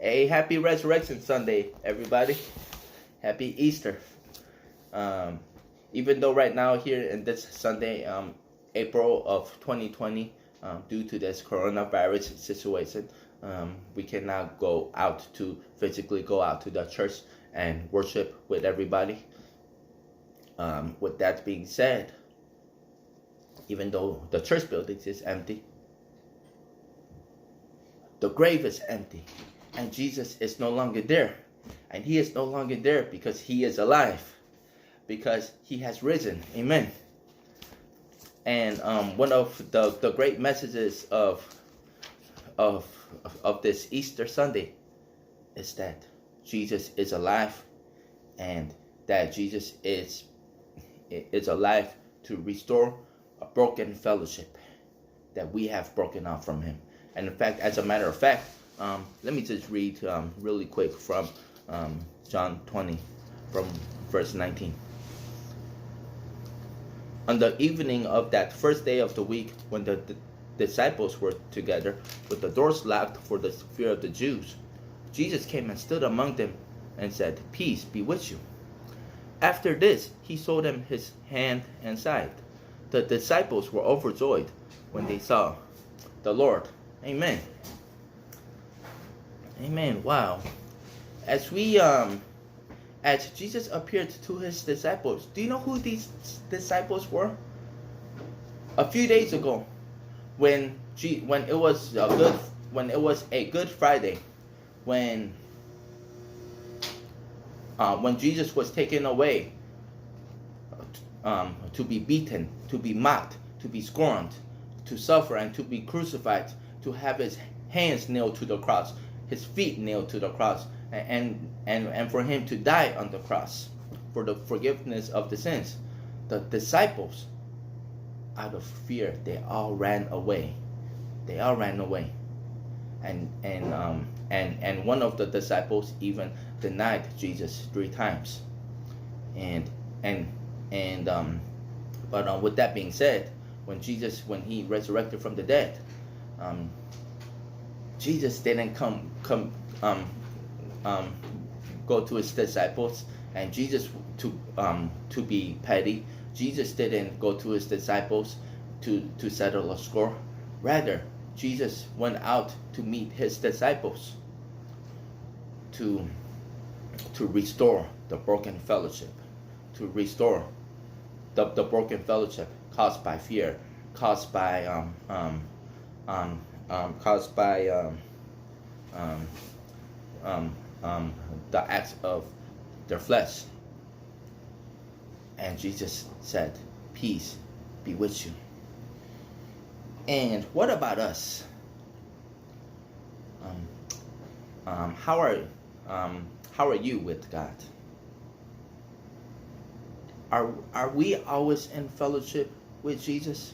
Hey, happy Resurrection Sunday, everybody. Happy Easter. Um, Even though right now here in this Sunday, April of 2020, due to this coronavirus situation, we cannot go out to physically go out to the church and worship with everybody. With that being said, even though the church building is empty, the grave is empty, and Jesus is no longer there. And he is no longer there because he is alive, because he has risen. Amen. And one of the great messages of this Easter Sunday is that Jesus is alive, and that Jesus is alive to restore a broken fellowship that we have broken off from him. And in fact, as a matter of fact, let me just read really quick from John 20, from verse 19. On the evening of that first day of the week, when the disciples were together, with the doors locked for the fear of the Jews, Jesus came and stood among them and said, "Peace be with you." After this, he showed them his hand and side. The disciples were overjoyed when they saw the Lord. Amen. Amen. Wow. As Jesus appeared to his disciples, do you know who these disciples were? A few days ago, when it was a Good Friday, when Jesus was taken away, to be beaten, to be mocked, to be scorned, to suffer, and to be crucified, to have his hands nailed to the cross, his feet nailed to the cross, and for him to die on the cross for the forgiveness of the sins. The disciples, out of fear, they all ran away. They all ran away. And one of the disciples even denied Jesus 3 times. But with that being said, when he resurrected from the dead, Jesus didn't go to his disciples, and Jesus to be petty. Jesus didn't go to his disciples to settle a score. Rather, Jesus went out to meet his disciples to restore the broken fellowship, to restore the broken fellowship caused by fear, caused by the acts of their flesh. And Jesus said, "Peace be with you." And what about us? How are you with God? Are we always in fellowship with Jesus?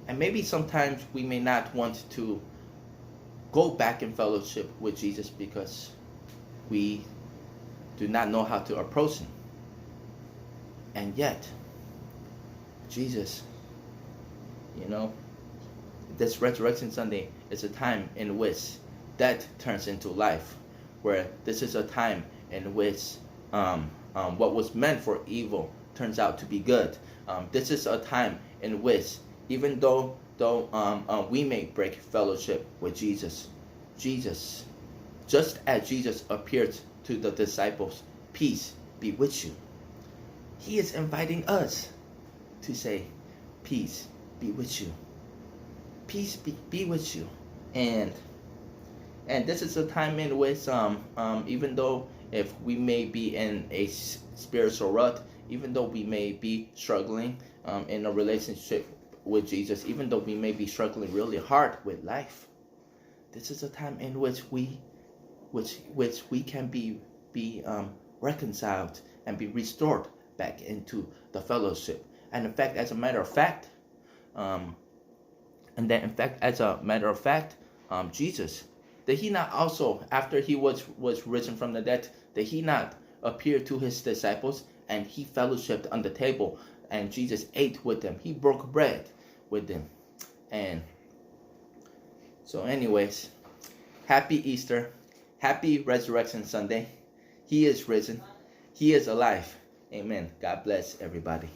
And maybe sometimes we may not want to go back in fellowship with Jesus because we do not know how to approach him. And yet, Jesus, this Resurrection Sunday is a time in which death turns into life, where this is a time in which what was meant for evil turns out to be good. This is a time in which, even though we may break fellowship with Jesus, just as Jesus appeared to the disciples, "Peace be with you," he is inviting us to say, "Peace be with you. Peace be with you." And this is a time in which, even though if we may be in a spiritual rut, even though we may be struggling in a relationship with Jesus, even though we may be struggling really hard with life, this is a time in which we can be reconciled and be restored back into the fellowship. And in fact, as a matter of fact, Jesus, did he not also, after he was risen from the dead, did he not appear to his disciples and he fellowshiped on the table, and Jesus ate with them? He broke bread with them. And so anyways, happy Easter. Happy Resurrection Sunday. He is risen. He is alive. Amen. God bless everybody.